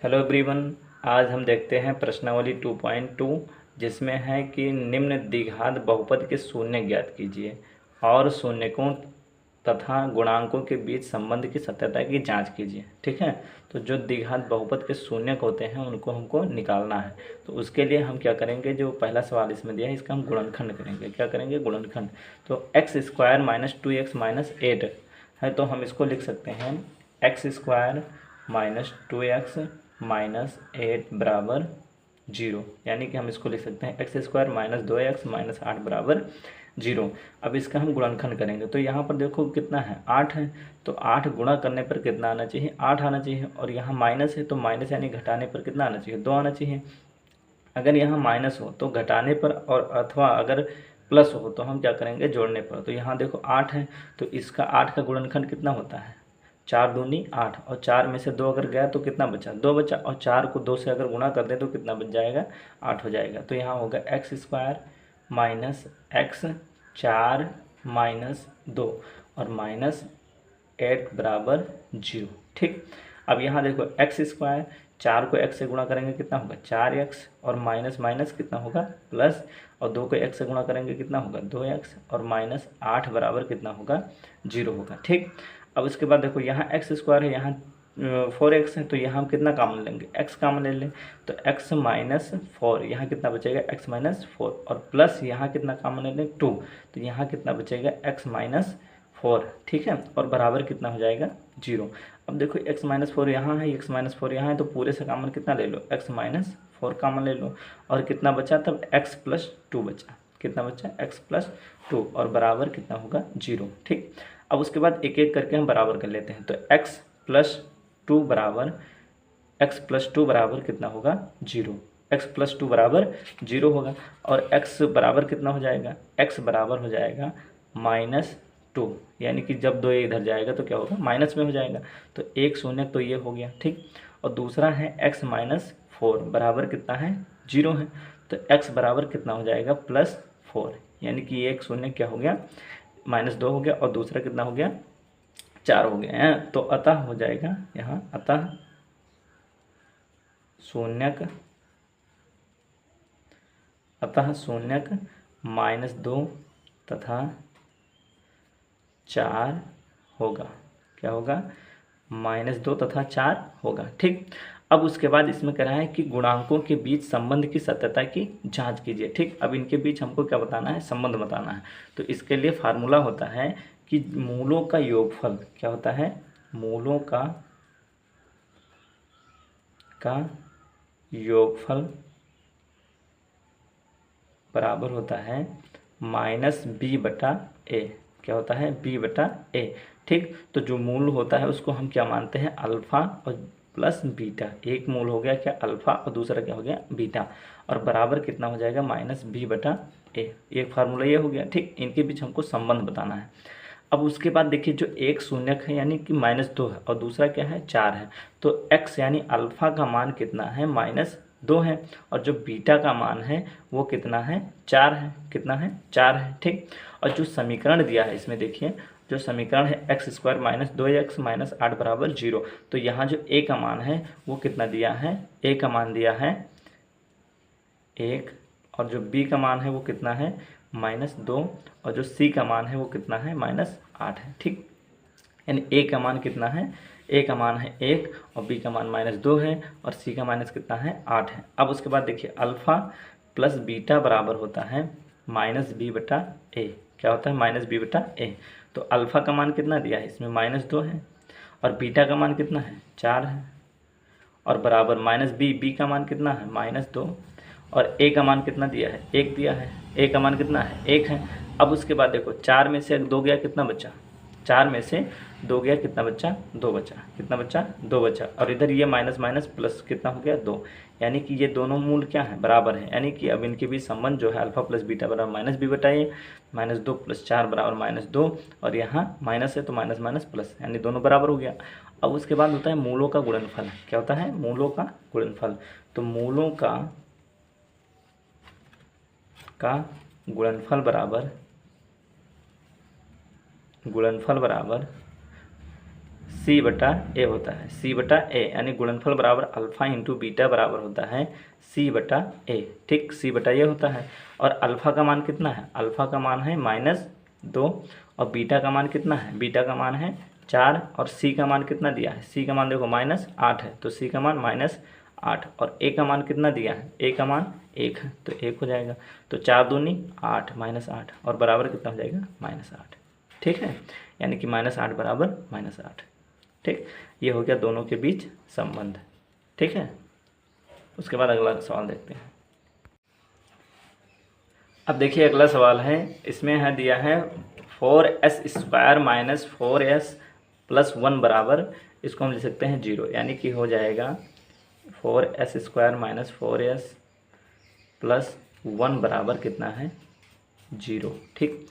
Hello everyone. आज हम देखते हैं प्रश्नावली 2.2 जिसमें है कि निम्न द्विघात बहुपद के शून्य ज्ञात कीजिए और शून्यकों तथा गुणांकों के बीच संबंध की सत्यता की जांच कीजिए। ठीक है, तो जो द्विघात बहुपद के शून्यक होते हैं उनको हमको निकालना है। तो उसके लिए हम क्या करेंगे, जो पहला सवाल इसमें दिया है इसका हम गुणनखंड करेंगे। क्या करेंगे? गुणनखंड। तो x square minus 2x minus 8 है, तो हम इसको लिख सकते हैं x square minus 2x minus 8 बराबर 0। यानी कि हम इसको लिख सकते हैं x square minus 2x minus 8 बराबर 0। अब इसका हम गुणनखंड करेंगे तो यहाँ पर देखो कितना है, 8 है। तो 8 गुणा करने पर कितना आना चाहिए? 8 आना चाहिए। और यहाँ माइनस है तो माइनस यानी घटाने पर कितना आना चाहिए? 2 आना चाहिए। अगर यहाँ माइनस हो तो घटाने पर, और अथवा अगर प्लस हो तो हम क्या करेंगे? जोड़ने पर। तो यहाँ देखो 8 है तो इसका 8 का गुणनखंड कितना होता है? 4 दूनी 8, और 4 में से 2 अगर गया तो कितना बचा? 2 बचा। और 4 को 2 से अगर गुणा कर दें तो कितना बच जाएगा? 8 हो जाएगा। तो यहाँ होगा x square minus x 4 minus 2 और माइनस 8 बराबर 0। ठीक, अब यहाँ देखो एक्स स्क्वायर, 4 को x से गुणा करेंगे कितना होगा? 4x, और माइनस माइनस कितना होगा? प्लस, और 2 को x से गुणा करेंगे कितना होगा? 2x, और माइनस 8 बराबर कितना होगा? 0 होगा। ठीक, अब उसके बाद देखो यहाँ एक्स स्क्वायर है, यहाँ 4x है, तो यहाँ हम कितना कॉमन लेंगे? x कॉमन ले लें। तो x माइनस 4, यहाँ कितना बचेगा? x माइनस 4, और प्लस यहाँ कितना कॉमन ले लें? 2, तो यहाँ कितना बचेगा? x minus 4। ठीक है, और बराबर कितना हो जाएगा? 0। अब देखो x माइनस 4 यहाँ है, x माइनस 4 यहाँ है, तो पूरे से कॉमन कितना ले लो? x माइनस 4 कॉमन ले लो, और कितना बचा तब? x प्लस 2 बचा। कितना बचा? x प्लस 2, और बराबर कितना होगा? 0। ठीक, अब उसके बाद एक एक करके हम बराबर कर लेते हैं। तो x प्लस 2 बराबर, x प्लस 2 बराबर कितना होगा? 0। x प्लस 2 बराबर 0 होगा, और x बराबर कितना हो जाएगा? x बराबर हो जाएगा माइनस 2, यानी कि जब 2 इधर जाएगा तो क्या होगा? माइनस में हो जाएगा। तो एक शून्य तो ये हो गया। ठीक, और दूसरा है x माइनस 4 बराबर कितना है? 0 है। तो x बराबर कितना हो जाएगा? प्लस 4, यानी कि एक शून्य क्या हो गया? माइनस 2 हो गया, और दूसरा कितना हो गया? 4 हो गया है। तो अतः हो जाएगा यहाँ, अतः शून्यक, अतः शून्यक माइनस 2 तथा 4 होगा। क्या होगा? माइनस 2 तथा 4 होगा। ठीक, अब उसके बाद इसमें कह रहा है कि गुणांकों के बीच संबंध की सत्यता की जांच कीजिए। ठीक, अब इनके बीच हमको क्या बताना है? संबंध बताना है। तो इसके लिए फार्मूला होता है कि मूलों का योगफल, क्या होता है? मूलों का योगफल बराबर होता है माइनस बी बटा ए। क्या होता है? बी बटा ए। ठीक, तो जो मूल होता है उसको हम क्या मानते हैं? अल्फ़ा और प्लस बीटा। एक मूल हो गया क्या? अल्फ़ा, और दूसरा क्या हो गया? बीटा, और बराबर कितना हो जाएगा? माइनस बी बटा ए। एक फार्मूला ये हो गया। ठीक, इनके बीच हमको संबंध बताना है। अब उसके बाद देखिए, जो एक शून्यक है यानी कि -2 है, और दूसरा क्या है? 4 है। तो x यानी अल्फ़ा का मान कितना है? -2 है, और जो बीटा का मान है वो कितना है? 4 है। कितना है? 4 है। ठीक, और जो समीकरण दिया है इसमें देखिए, जो समीकरण है x square minus 2x minus 8 बराबर 0, तो यहाँ जो a का मान है वो कितना दिया है? a का मान दिया है 1, और जो b का मान है वो कितना है? -2, और जो c का मान है वो कितना है? -8 है। ठीक, यानी a का मान कितना है? a का मान है 1, और b का मान -2 है, और c का माइनस कितना है? 8 है। अब उसके बाद देखिए, अल्फ़ा प्लस बीटा बराबर होता है माइनस बी बटा ए। क्या होता है? माइनस बी बटा ए। तो अल्फ़ा का मान कितना दिया है इसमें? -2 है, और बीटा का मान कितना है? 4 है, और बराबर माइनस बी का मान कितना है? -2, और ए का मान कितना दिया है? 1 दिया है। ए का मान कितना है? 1 है। अब उसके बाद देखो, 4 में से 2 गया, कितना बचा? 4 में से 2 गया, कितना बचा? 2 बचा। कितना बचा? 2 बचा, और इधर ये माइनस माइनस प्लस कितना हो गया? 2, यानी कि ये दोनों मूल क्या है? बराबर है। यानी कि अब इनके बीच संबंध जो है अल्फ़ा प्लस बीटा बराबर माइनस बी बटा ए, -2 + 4 बराबर -2, और यहाँ माइनस है तो माइनस माइनस प्लस, यानी दोनों बराबर हो गया। अब उसके बाद होता है मूलों का गुणनफल। क्या होता है? मूलों का गुणनफल। तो मूलों का गुणनफल बराबर सी बटा ए होता है, सी बटा ए, यानी गुणनफल बराबर अल्फ़ा इंटू बीटा बराबर होता है सी बटा ए। ठीक, सी बटा ए होता है। और अल्फ़ा का मान कितना है, अल्फ़ा का मान है -2 और बीटा का मान कितना है, बीटा का मान है 4 और सी का मान कितना दिया है, सी का मान देखो -8 है तो सी का मान -8 और ए का मान कितना दिया है, ए का मान 1 है तो 1 हो जाएगा। तो 4 दूनी 8 -8 और बराबर कितना हो जाएगा -8। ठीक है, यानी कि -8 बराबर -8। ठीक, ये हो गया दोनों के बीच संबंध। ठीक है, उसके बाद अगला सवाल देखते हैं। अब देखिए अगला सवाल है, इसमें है दिया है 4s² - 4s + 1 बराबर, इसको हम लिख सकते हैं 0, यानी कि हो जाएगा 4s² - 4s + 1 बराबर कितना है 0। ठीक,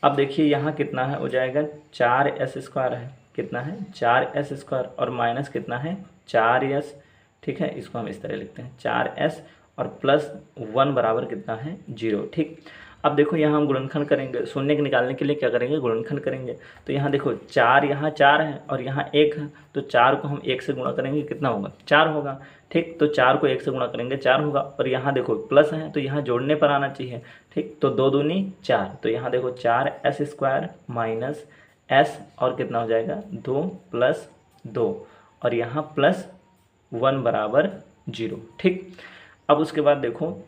अब देखिए यहाँ कितना है, हो जाएगा 4s² है, कितना है 4s² और माइनस कितना है 4s। ठीक है, इसको हम इस तरह लिखते हैं 4s और +1 बराबर कितना है 0। ठीक, अब देखो यहाँ हम गुणनखंड करेंगे, शून्य के निकालने के लिए क्या करेंगे, गुणनखंड करेंगे। तो यहाँ देखो 4 यहाँ 4 है और यहाँ 1 है, तो 4 को हम 1 से गुणा करेंगे कितना होगा 4 होगा। ठीक, तो 4 को 1 से गुणा करेंगे 4 होगा और यहाँ देखो प्लस है तो यहाँ जोड़ने पर आना चाहिए। ठीक, तो 2 दूनी 4, तो यहाँ देखो 4s² माइनस s और कितना हो जाएगा 2 + 2 और यहाँ +1 बराबर 0। ठीक, अब उसके बाद देखो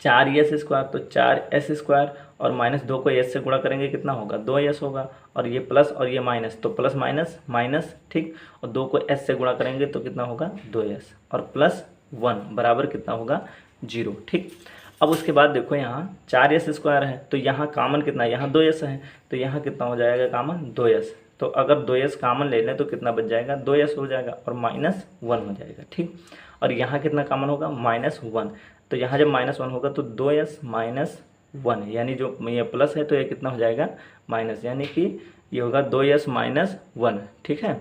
4s² तो 4s² और -2 को s से गुणा करेंगे कितना होगा 2s होगा और ये प्लस और ये माइनस तो प्लस माइनस माइनस। ठीक, और 2 को s से गुणा करेंगे तो कितना होगा 2s और +1 बराबर कितना होगा 0। ठीक, अब उसके बाद देखो यहाँ 4s² है तो यहाँ कामन कितना है, यहाँ 2s है तो यहाँ कितना हो जाएगा कामन 2s। तो अगर 2s कामन ले लें तो कितना बच जाएगा 2s हो जाएगा और -1 हो जाएगा। ठीक, और यहाँ कितना कामन होगा -1, तो यहाँ जब -1 होगा तो 2s - 1, यानी जो ये प्लस है तो ये कितना हो जाएगा माइनस, यानी कि ये होगा 2s - 1। ठीक है,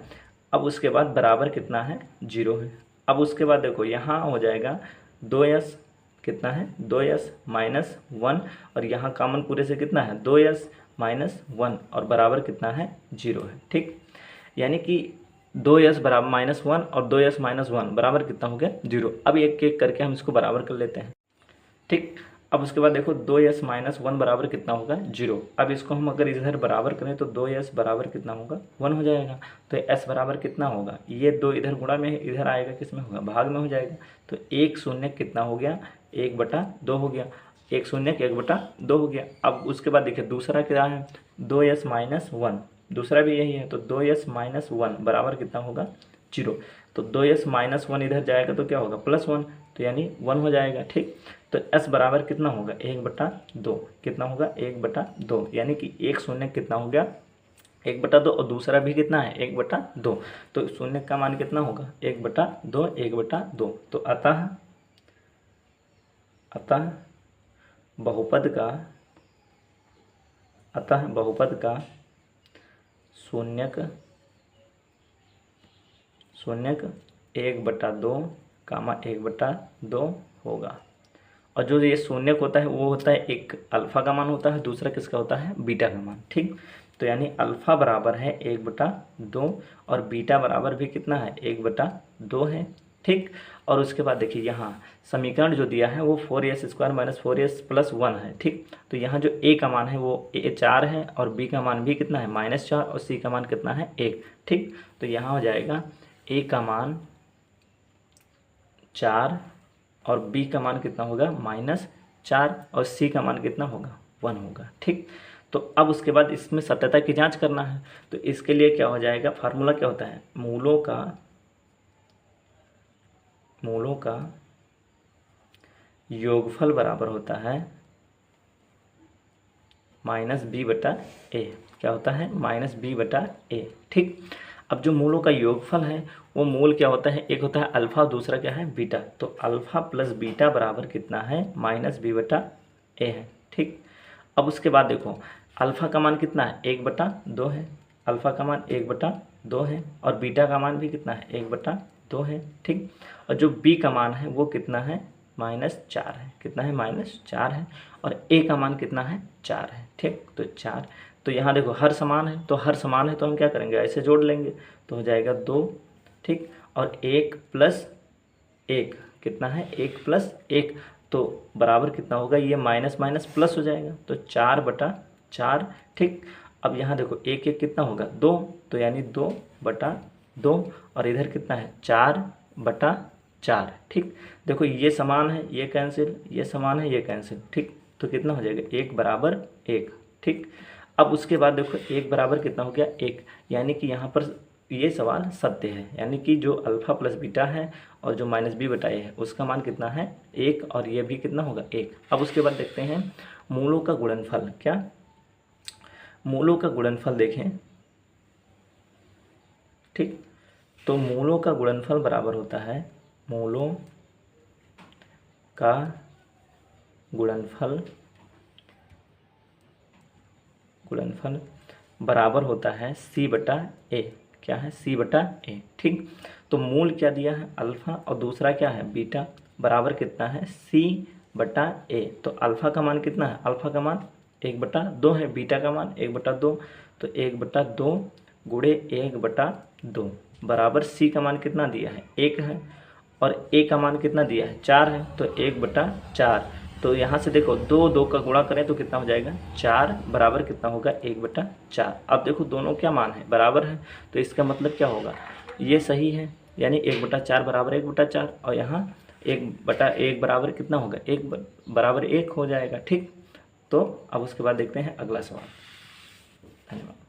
अब उसके बाद बराबर कितना है 0 है। अब उसके बाद देखो यहाँ हो जाएगा 2s कितना है 2s - 1 और यहाँ कामन पूरे से कितना है 2s - 1 और बराबर कितना है 0 है। ठीक, यानी कि 2s बराबर -1 और 2s - 1 बराबर कितना हो गया 0। अब एक एक करके हम इसको बराबर कर लेते हैं। ठीक, अब उसके बाद देखो 2s - 1 बराबर कितना होगा 0। अब इसको हम अगर इधर बराबर करें तो 2s बराबर कितना होगा 1 हो जाएगा। तो s बराबर कितना होगा, ये 2 इधर गुणा में है, इधर आएगा किस में होगा भाग में हो जाएगा। तो 1 शून्य कितना हो गया 1/2 हो गया, 1 शून्य 1/2 हो गया। अब उसके बाद देखिए दूसरा क्या है 2s - 1, दूसरा भी यही है तो 2s - 1 बराबर कितना होगा 0। तो 2s - 1 इधर जाएगा तो क्या होगा +1, तो यानी 1 हो जाएगा। ठीक, तो s बराबर कितना होगा 1/2, कितना होगा 1/2, यानी कि 1 शून्य कितना हो गया 1/2 और दूसरा भी कितना है 1/2, तो शून्य का मान कितना होगा 1/2 1/2। तो अतः बहुपद का शून्यक 1/2 1/2 होगा। और जो ये शून्यक होता है वो होता है एक अल्फ़ा का मान होता है, दूसरा किसका होता है बीटा का मान। ठीक, तो यानी अल्फ़ा बराबर है 1/2 और बीटा बराबर भी कितना है 1/2 है। ठीक, और उसके बाद देखिए यहाँ समीकरण जो दिया है वो 4s² - 4s + 1 है। ठीक, तो यहाँ जो a का मान है वो 4 है और b का मान भी कितना है -4 और c का मान कितना है 1। ठीक, तो यहाँ हो जाएगा a का मान 4 और b का मान कितना होगा -4 और c का मान कितना होगा 1 होगा। ठीक, तो अब उसके बाद इसमें सत्यता की जांच करना है, तो इसके लिए क्या हो जाएगा फार्मूला क्या होता है मूलों का योगफल बराबर होता है -b/a, क्या होता है -b/a। ठीक, अब जो मूलों का योगफल है वो मूल क्या होता है, एक होता है अल्फ़ा और दूसरा क्या है बीटा, तो अल्फ़ा प्लस बीटा बराबर कितना है -b/a है। ठीक, अब उसके बाद देखो अल्फ़ा का मान कितना है 1/2 है, अल्फ़ा का मान 1/2 है और बीटा का मान भी कितना है 1/2 है। ठीक, और जो b का मान है वो कितना है -4 है, कितना है -4 है और a का मान कितना है 4 है। ठीक, तो 4, तो यहाँ देखो हर समान है, तो हर समान है तो हम क्या करेंगे, ऐसे जोड़ लेंगे तो हो जाएगा 2, ठीक। और 1 प्लस 1 कितना है, 1 प्लस 1, तो बराबर कितना होगा, ये माइनस माइनस प्लस हो जाएगा, तो 4/4, ठीक। अब यहाँ देखो 1 1 कितना होगा 2, तो यानी 2/2, और इधर कितना है 4/4, ठीक। देखो ये समान है, ये कैंसिल, ये समान है, ये कैंसिल, ठीक। तो कितना हो जाएगा 1/1, ठीक। अब उसके बाद देखो 1 बराबर कितना हो गया 1, यानी कि यहाँ पर ये सवाल सत्य है, यानी कि जो अल्फ़ा प्लस बीटा है और जो माइनस बी बटा ए है उसका मान कितना है 1, और ये भी कितना होगा 1। अब उसके बाद देखते हैं मूलों का गुणनफल, क्या मूलों का गुणनफल देखें, ठीक। तो मूलों का गुणनफल बराबर होता है, मूलों का गुणनफल बराबर होता है C/A, क्या है C/A, ठीक। तो मूल क्या दिया है अल्फ़ा और दूसरा क्या है बीटा, बराबर कितना है C/A। तो अल्फ़ा का मान कितना है, अल्फ़ा का मान 1/2 है, बीटा का मान 1/2, तो 1/2 गुणे 1/2 बराबर C का मान कितना दिया है 1 है, और A का मान कितना दिया है 4 है, तो 1/4। तो यहाँ से देखो 2 का गुणा करें तो कितना हो जाएगा 4, बराबर कितना होगा 1/4। अब देखो दोनों क्या मान है, बराबर है, तो इसका मतलब क्या होगा, ये सही है, यानी 1/4 बराबर 1/4, और यहाँ 1/1 बराबर कितना होगा 1 बराबर 1 हो जाएगा, ठीक। तो अब उसके बाद देखते हैं अगला सवाल। धन्यवाद।